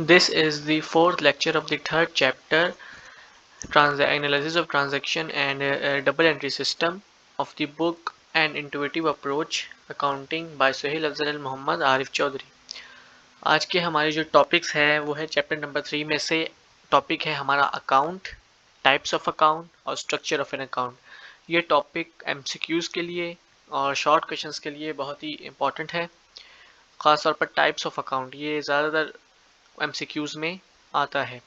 This is the fourth lecture of the third chapter, Analysis of Transaction and Double Entry System of the book An Intuitive Approach Accounting by Suhail Afzal Mohammad Arif Chaudhary. आज के हमारे जो topics हैं वो है chapter number 3 में से topic है हमारा अकाउंट, टाइप्स ऑफ अकाउंट और स्ट्रक्चर ऑफ एन अकाउंट। ये टॉपिक एमसीक्यूज के लिए और शॉर्ट क्वेश्चंस के लिए बहुत ही इंपॉर्टेंट है। ख़ासतौर पर टाइप्स ऑफ अकाउंट ये ज़्यादातर एमसीक्यूज में आता है।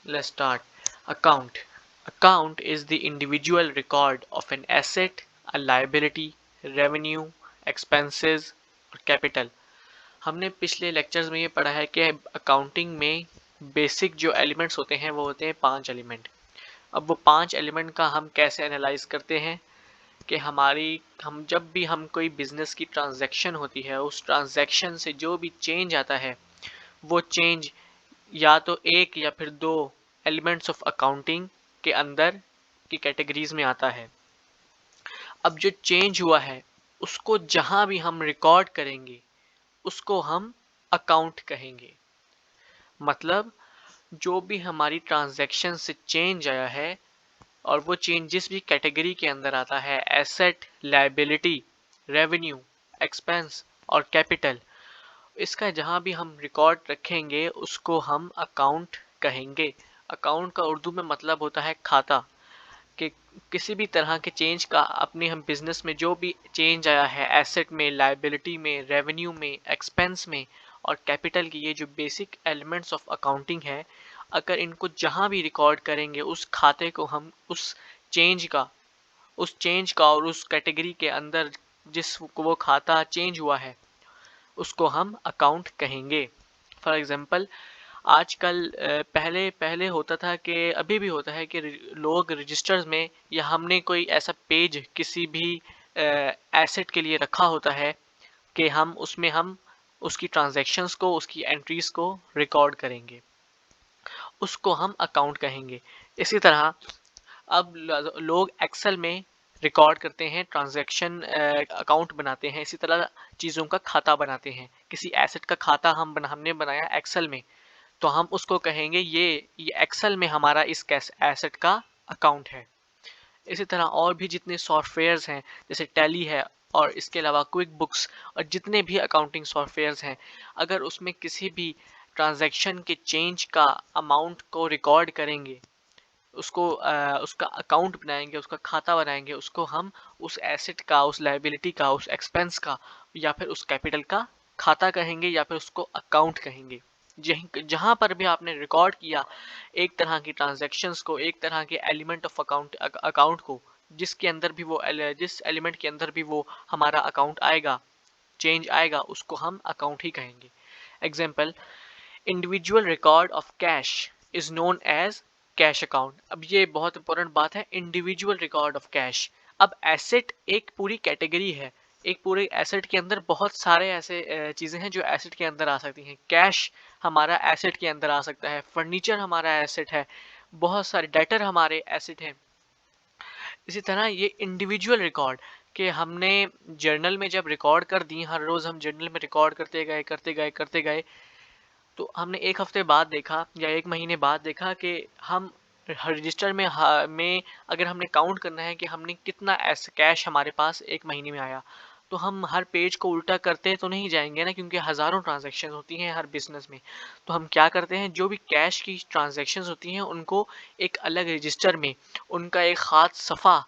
Let's start. Account. Account is the individual record of an asset, a liability, revenue, expenses और capital. हमने पिछले लेक्चर्स में ये पढ़ा है कि अकाउंटिंग में बेसिक जो एलिमेंट्स होते हैं वो होते हैं 5 एलिमेंट। अब वो 5 एलिमेंट का हम कैसे एनालाइज करते हैं कि हम जब भी हम कोई बिजनेस की ट्रांजैक्शन होती है उस ट्रांजैक्शन से जो भी चेंज आता है वो चेंज या तो एक या फिर 2 एलिमेंट्स ऑफ अकाउंटिंग के अंदर की कैटेगरीज में आता है। अब जो चेंज हुआ है उसको जहां भी हम रिकॉर्ड करेंगे उसको हम अकाउंट कहेंगे। मतलब जो भी हमारी ट्रांजैक्शन से चेंज आया है और वो चेंज जिस भी कैटेगरी के अंदर आता है, एसेट, लायबिलिटी, रेवेन्यू, एक्सपेंस और कैपिटल, इसका जहां भी हम रिकॉर्ड रखेंगे उसको हम अकाउंट कहेंगे। अकाउंट का उर्दू में मतलब होता है खाता। कि किसी भी तरह के चेंज का अपने हम बिजनेस में जो भी चेंज आया है एसेट में, लायबिलिटी में, रेवेन्यू में, एक्सपेंस में और कैपिटल की, ये जो बेसिक एलिमेंट्स ऑफ अकाउंटिंग है, अगर इनको जहां भी रिकॉर्ड करेंगे उस खाते को हम उस चेंज का और उस कैटेगरी के अंदर जिस वो खाता चेंज हुआ है उसको हम अकाउंट कहेंगे। फॉर एग्जांपल आजकल पहले पहले होता था कि अभी भी होता है कि लोग रजिस्टर्स में या हमने कोई ऐसा पेज किसी भी एसेट के लिए रखा होता है कि हम उसकी ट्रांजैक्शंस को, उसकी एंट्रीज को रिकॉर्ड करेंगे, उसको हम अकाउंट कहेंगे। इसी तरह अब लोग एक्सेल में रिकॉर्ड करते हैं ट्रांजैक्शन, अकाउंट बनाते हैं, इसी तरह चीज़ों का खाता बनाते हैं। किसी एसेट का खाता हमने बनाया एक्सेल में तो हम उसको कहेंगे ये एक्सेल में हमारा इस एसेट का अकाउंट है। इसी तरह और भी जितने सॉफ्टवेयर्स हैं जैसे टैली है और इसके अलावा क्विक बुक्स और जितने भी अकाउंटिंग सॉफ्टवेयर्स हैं, अगर उसमें किसी भी ट्रांजैक्शन के चेंज का अमाउंट को रिकॉर्ड करेंगे, उसका अकाउंट बनाएंगे, उसका खाता बनाएंगे, उसको हम उस एसेट का, उस लायबिलिटी का, उस एक्सपेंस का या फिर उस कैपिटल का खाता कहेंगे या फिर उसको अकाउंट कहेंगे। जहां पर भी आपने रिकॉर्ड किया एक तरह की ट्रांजैक्शंस को, एक तरह के एलिमेंट ऑफ अकाउंट को, जिस एलिमेंट के अंदर भी वो हमारा अकाउंट आएगा, चेंज आएगा, उसको हम अकाउंट ही कहेंगे। Example, individual record of cash is known as cash account. अब ये बहुत इंपॉर्टेंट बात है, इंडिविजुअल रिकॉर्ड ऑफ कैश। अब एसेट एक पूरी कैटेगरी है, एक पूरे एसेट के अंदर बहुत सारे ऐसे चीज़ें हैं जो एसेट के अंदर आ सकती हैं। कैश हमारा एसेट के अंदर आ सकता है, फर्नीचर हमारा एसेट है, बहुत सारे डेटर हमारे एसेट हैं। इसी तरह ये इंडिविजुअल रिकॉर्ड कि हमने जर्नल में जब रिकॉर्ड कर दी, हर रोज़ हम जर्नल में रिकॉर्ड करते गए तो हमने एक हफ्ते बाद देखा या एक महीने बाद देखा कि हम रजिस्टर में अगर हमने काउंट करना है कि हमने कितना ऐसा कैश हमारे पास एक महीने में आया, तो हम हर पेज को उल्टा करते तो नहीं जाएंगे ना, क्योंकि हज़ारों ट्रांजैक्शन होती हैं हर बिजनेस में। तो हम क्या करते हैं, जो भी कैश की ट्रांजैक्शंस होती हैं उनको एक अलग रजिस्टर में, उनका एक ख़ास सफ़ा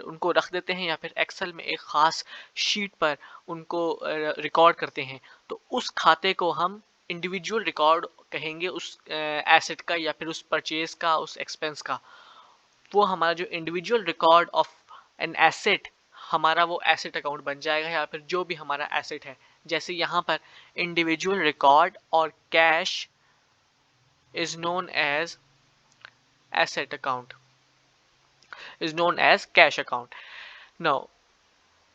उनको रख देते हैं या फिर एक्सेल में एक ख़ास शीट पर उनको रिकॉर्ड करते हैं। तो उस खाते को हम इंडिविजुअल रिकॉर्ड कहेंगे, उस एसेट का या फिर उस परचेज का, उस एक्सपेंस का। वो हमारा जो individual record of an asset, हमारा वो एसेट अकाउंट बन जाएगा या फिर जो भी हमारा एसेट है। जैसे यहाँ पर इंडिविजुअल रिकॉर्ड और cash is known as asset account, is known as cash account. Now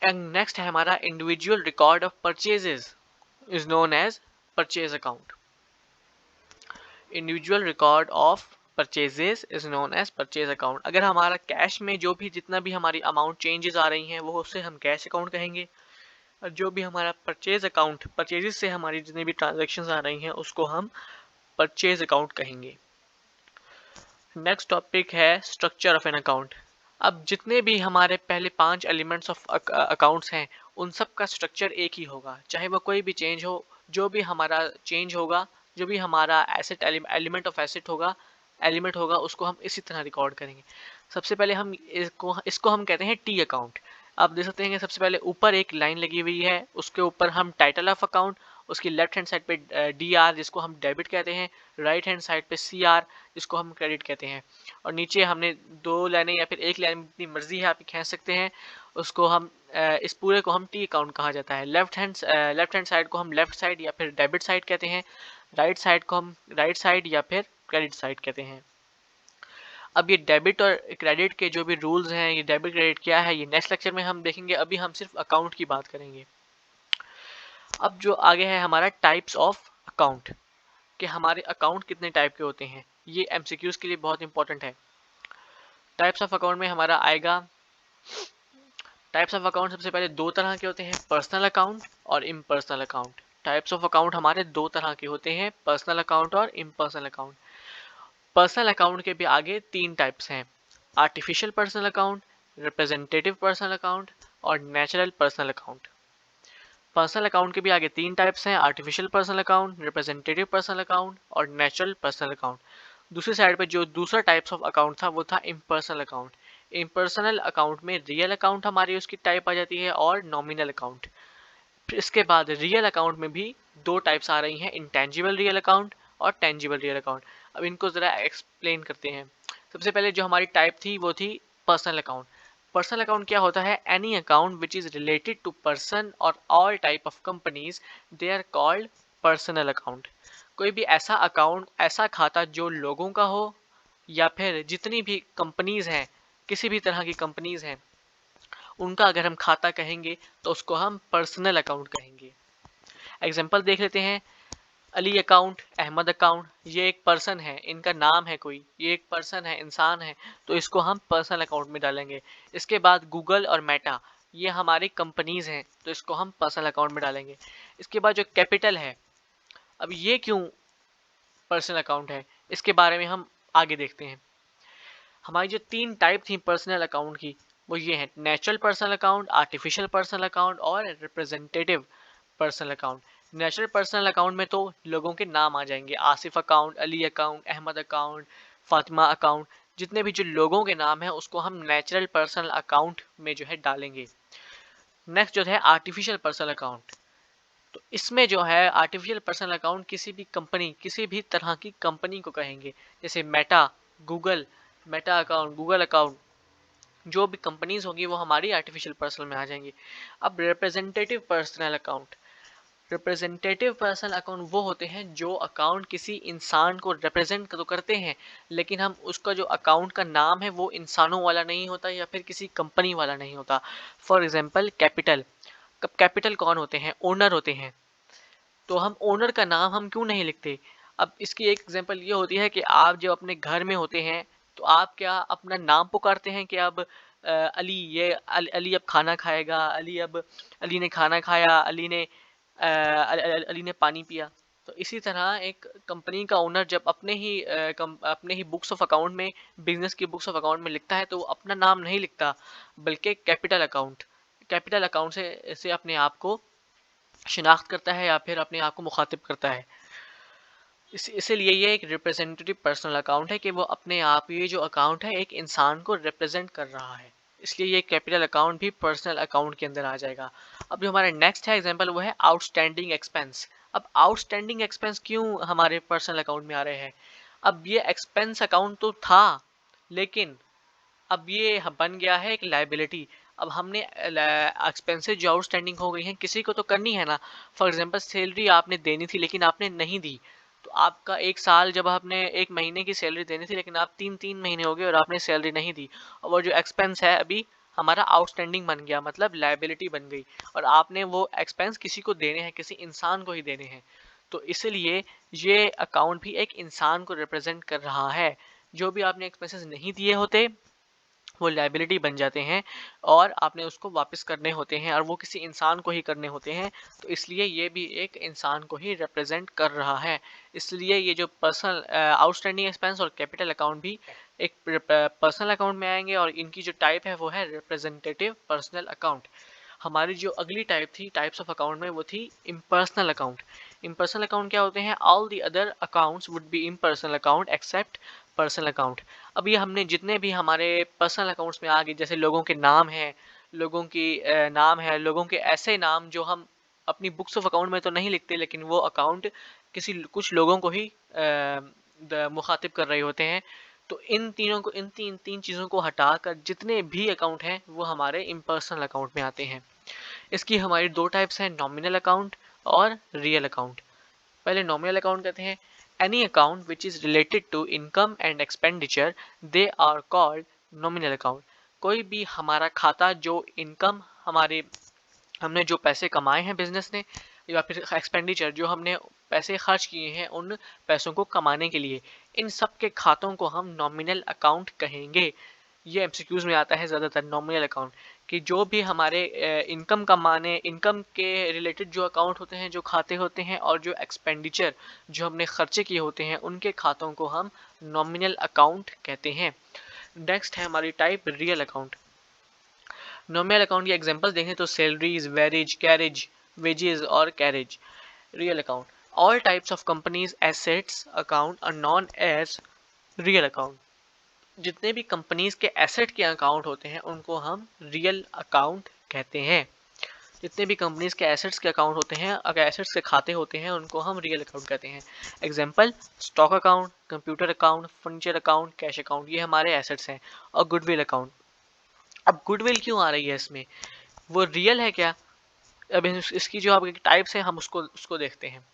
next है हमारा individual record of purchases is known as purchase account. Individual record of purchases is known as purchase account. अगर हमारा cash में जो भी जितना भी हमारी अमाउंट चेंजेस आ रही हैं वो उससे हम कैश अकाउंट कहेंगे। और जो भी हमारा परचेज अकाउंट, परचेजेस से हमारी जितनी भी ट्रांजैक्शंस आ रही हैं उसको हम परचेज अकाउंट कहेंगे। नेक्स्ट टॉपिक है स्ट्रक्चर ऑफ एन अकाउंट। अब जितने भी हमारे पहले 5 एलिमेंट्स ऑफ अकाउंट्स हैं उन सब का स्ट्रक्चर एक ही होगा, चाहे वो कोई भी चेंज हो। जो भी हमारा चेंज होगा, जो भी हमारा एसेट एलिमेंट ऑफ एसेट होगा, एलिमेंट होगा, उसको हम इसी तरह रिकॉर्ड करेंगे। सबसे पहले हम इसको हम कहते हैं टी अकाउंट। आप देख सकते हैं कि सबसे पहले ऊपर एक लाइन लगी हुई है, उसके ऊपर हम टाइटल ऑफ अकाउंट, उसकी लेफ्ट हैंड साइड पे डी आर जिसको हम डेबिट कहते हैं, राइट हैंड साइड पे सी आर जिसको हम क्रेडिट कहते हैं, और नीचे हमने 2 लाइनें या फिर एक लाइन, अपनी मर्जी है आप खींच सकते हैं, उसको हम इस पूरे को हम टी अकाउंट कहा जाता है। लेफ्ट हैंड साइड को हम लेफ्ट साइड या फिर डेबिट साइड कहते हैं, राइट साइड को हम राइट साइड या फिर क्रेडिट साइड कहते हैं। अब ये डेबिट और क्रेडिट के जो भी रूल्स हैं, ये डेबिट क्रेडिट क्या है, ये नेक्स्ट लेक्चर में हम देखेंगे। अभी हम सिर्फ अकाउंट की बात करेंगे। अब जो आगे है हमारा टाइप्स ऑफ अकाउंट, कि हमारे अकाउंट कितने टाइप के होते हैं, ये एमसीक्यूज के लिए बहुत इंपॉर्टेंट है। टाइप्स ऑफ अकाउंट में हमारा आएगा, टाइप्स ऑफ अकाउंट सबसे पहले 2 तरह के होते हैं, पर्सनल अकाउंट और impersonal account. Types of account हमारे 2 तरह के होते हैं, पर्सनल अकाउंट और इम्पर्सनल अकाउंट। पर्सनल अकाउंट के भी आगे 3 टाइप्स हैं, artificial personal account, representative personal account और natural personal account. Personal account के भी आगे 3 टाइप्स हैं, artificial personal account, representative personal account और नेचुरल पर्सनल अकाउंट। दूसरी साइड पे जो दूसरा टाइप्स ऑफ अकाउंट था वो था इम्पर्सनल अकाउंट। इम्पर्सनल अकाउंट में रियल अकाउंट हमारी उसकी टाइप आ जाती है और नॉमिनल अकाउंट। फिर इसके बाद रियल अकाउंट में भी 2 टाइप्स आ रही हैं, इंटेंजिबल रियल अकाउंट और टेंजिबल रियल अकाउंट। अब इनको ज़रा एक्सप्लेन करते हैं। सबसे पहले जो हमारी टाइप थी वो थी पर्सनल अकाउंट। पर्सनल अकाउंट क्या होता है, any account which is related to person और all type of companies, they are called personal account. कोई भी ऐसा अकाउंट, ऐसा खाता जो लोगों का हो या फिर जितनी भी कंपनीज हैं, किसी भी तरह की कंपनीज हैं, उनका अगर हम खाता कहेंगे तो उसको हम पर्सनल अकाउंट कहेंगे। एग्जांपल देख लेते हैं, अली अकाउंट, अहमद अकाउंट, ये एक पर्सन है, इनका नाम है कोई, ये एक पर्सन है, इंसान है, तो इसको हम पर्सनल अकाउंट में डालेंगे। इसके बाद गूगल और मेटा, ये हमारी कंपनीज हैं, तो इसको हम पर्सनल अकाउंट में डालेंगे। इसके बाद जो कैपिटल है, अब ये क्यों पर्सनल अकाउंट है, इसके बारे में हम आगे देखते हैं। हमारी जो 3 टाइप थी पर्सनल अकाउंट की वो ये है, natural personal account, artificial personal account और representative personal account. Natural personal account में तो लोगों के नाम आ जाएंगे, Asif account, Ali account, Ahmed account, Fatima account, जितने भी जो लोगों के नाम है उसको हम नेचुरल पर्सनल अकाउंट में जो है डालेंगे। नेक्स्ट जो है आर्टिफिशियल पर्सनल अकाउंट, तो इसमें जो है आर्टिफिशियल पर्सनल अकाउंट किसी भी कंपनी, किसी भी तरह की कंपनी को कहेंगे, जैसे Meta, Google, Meta account, Google account, जो भी कंपनीज होगी वो हमारी आर्टिफिशियल पर्सनल में आ जाएंगी। अब representative personal account, representative personal account वो होते हैं जो अकाउंट किसी इंसान को रिप्रेजेंट तो करते हैं, लेकिन हम उसका जो अकाउंट का नाम है वो इंसानों वाला नहीं होता या फिर किसी कंपनी वाला नहीं होता। फॉर एग्जाम्पल कैपिटल, कैपिटल कौन होते हैं, ओनर होते हैं, तो हम ओनर का नाम हम क्यों नहीं लिखते। अब इसकी एक एग्जांपल ये होती है कि आप जब अपने घर में होते हैं तो आप क्या अपना नाम पुकारते हैं कि अब अली, ये अली अब खाना खाएगा, अली अब, अली ने खाना खाया, अली ने पानी पिया। तो इसी तरह एक कंपनी का ओनर जब अपने ही बुक्स ऑफ अकाउंट में, बिजनेस की बुक्स ऑफ अकाउंट में लिखता है तो वो अपना नाम नहीं लिखता, बल्कि कैपिटल अकाउंट से अपने आप को शिनाख्त करता है या फिर अपने आप को मुखातिब करता है। इसीलिए ये एक रिप्रेजेंटेटिव पर्सनल अकाउंट है कि वो अपने आप, ये जो अकाउंट है एक इंसान को रिप्रेजेंट कर रहा है, इसलिए ये कैपिटल अकाउंट भी पर्सनल अकाउंट के अंदर आ जाएगा। अब जो हमारा नेक्स्ट है एग्जांपल वो है आउटस्टैंडिंग एक्सपेंस। अब आउटस्टैंडिंग एक्सपेंस क्यों हमारे पर्सनल अकाउंट में आ रहे हैं, अब ये एक्सपेंस अकाउंट तो था लेकिन अब ये बन गया है एक लाइबिलिटी। अब हमने एक्सपेंसेस जो आउटस्टैंडिंग हो गई हैं किसी को तो करनी है ना। फॉर एग्जांपल सैलरी आपने देनी थी लेकिन आपने नहीं दी, तो आपका 1 साल, जब आपने 1 महीने की सैलरी देनी थी लेकिन आप 3 महीने हो गए और आपने सैलरी नहीं दी, और वो जो एक्सपेंस है अभी हमारा आउटस्टैंडिंग बन गया, मतलब लाइबिलिटी बन गई, और आपने वो एक्सपेंस किसी को देने हैं, किसी इंसान को ही देने हैं। तो इसलिए ये अकाउंट भी एक इंसान को रिप्रेजेंट कर रहा है। जो भी आपने एक्सपेंसेस नहीं दिए होते वो लायबिलिटी बन जाते हैं और आपने उसको वापस करने होते हैं और वो किसी इंसान को ही करने होते हैं, तो इसलिए ये भी एक इंसान को ही रिप्रेजेंट कर रहा है। इसलिए ये जो पर्सनल आउटस्टैंडिंग एक्सपेंस और कैपिटल अकाउंट भी एक पर्सनल अकाउंट में आएंगे और इनकी जो टाइप है वो है रिप्रेजेंटेटिव पर्सनल अकाउंट। हमारी जो अगली टाइप थी टाइप्स ऑफ अकाउंट में वो थी इम्पर्सनल अकाउंट। इम्पर्सनल अकाउंट क्या होते हैं? All the other accounts would be impersonal account except personal account. अभी हमने जितने भी हमारे पर्सनल अकाउंट्स में आ गए, जैसे लोगों के नाम हैं, लोगों की नाम है, लोगों के ऐसे नाम जो हम अपनी बुक्स ऑफ अकाउंट में तो नहीं लिखते, लेकिन वो अकाउंट किसी कुछ लोगों को ही मुखातिब कर रहे होते हैं। तो इन तीनों को, इन तीन चीज़ों को हटाकर जितने भी अकाउंट हैं वो हमारे इम्पर्सनल अकाउंट में आते हैं। इसकी हमारी दो टाइप्स हैं, नॉमिनल अकाउंट और रियल अकाउंट। पहले नॉमिनल अकाउंट कहते हैं any account which is related to income and expenditure they are called nominal account. कोई भी हमारा खाता जो इनकम, हमारे हमने जो पैसे कमाए हैं बिजनेस ने, या फिर एक्सपेंडिचर जो हमने पैसे खर्च किए हैं उन पैसों को कमाने के लिए, इन सब के खातों को हम नॉमिनल अकाउंट कहेंगे। ये एमसीक्यूज में आता है ज़्यादातर नॉमिनल अकाउंट, कि जो भी हमारे इनकम कमाने, इनकम के रिलेटेड जो अकाउंट होते हैं, जो खाते होते हैं, और जो एक्सपेंडिचर जो हमने खर्चे किए होते हैं उनके खातों को हम नॉमिनल अकाउंट कहते हैं। नेक्स्ट है हमारी type real account. Nominal account के एग्जांपल देखें तो सैलरीज, वेरेज, कैरेज, वेजेस और carriage. Real account, all types of companies assets account are known as real account. जितने भी कंपनीज के एसेट के अकाउंट होते हैं उनको हम रियल अकाउंट कहते हैं। जितने भी कंपनीज के एसेट्स के अकाउंट होते हैं, अगर एसेट्स के खाते होते हैं, उनको हम रियल अकाउंट कहते हैं। Example stock account, computer account, furniture account, cash account, ये हमारे एसेट्स हैं। और गुडविल अकाउंट। अब गुडविल क्यों आ रही है इसमें? वो रियल है क्या? अब इसकी जो आपकी टाइप्स है हम उसको उसको देखते हैं।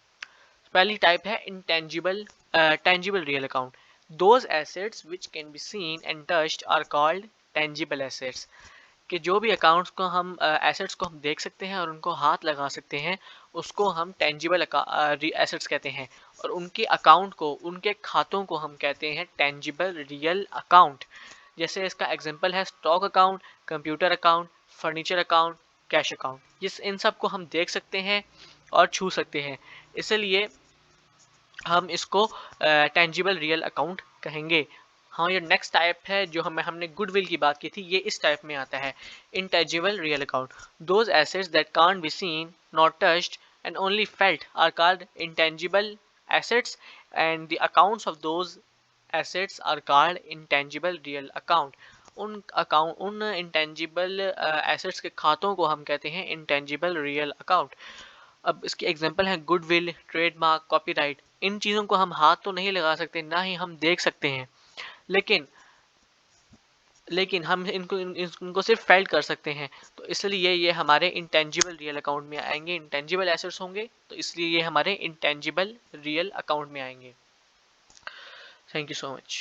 पहली टाइप है intangible tangible real account. Those assets which can be seen and touched are called tangible assets. कि जो भी अकाउंट्स को हम एसेट्स को हम देख सकते हैं और उनको हाथ लगा सकते हैं, उसको हम टेंजिबल एसेट्स कहते हैं। और उनके अकाउंट को, उनके खातों को हम कहते हैं टेंजिबल रियल अकाउंट। जैसे इसका एग्जांपल है stock account, computer account, furniture account, cash account. जिस इन सब को हम देख सकते हैं और छू सकते हैं, इसलिए हम इसको टेंजिबल रियल अकाउंट कहेंगे। हाँ, ये नेक्स्ट टाइप है जो हमने गुडविल की बात की थी, ये इस टाइप में आता है। Intangible real account, those assets that can't be seen not touched and only felt are called intangible assets and the accounts of those assets are called intangible real account. उन इंटेंजिबल एसेट्स के खातों को हम कहते हैं intangible real account. अब इसकी example है गुडविल, ट्रेडमार्क, कॉपीराइट। इन चीज़ों को हम हाथ तो नहीं लगा सकते, ना ही हम देख सकते हैं, लेकिन हम इनको सिर्फ फेल्ट कर सकते हैं। तो इसलिए ये हमारे इंटेंजिबल रियल अकाउंट में आएंगे। इंटेंजिबल एसेट्स होंगे तो इसलिए ये हमारे इंटेंजिबल रियल अकाउंट में आएंगे। Thank you so much.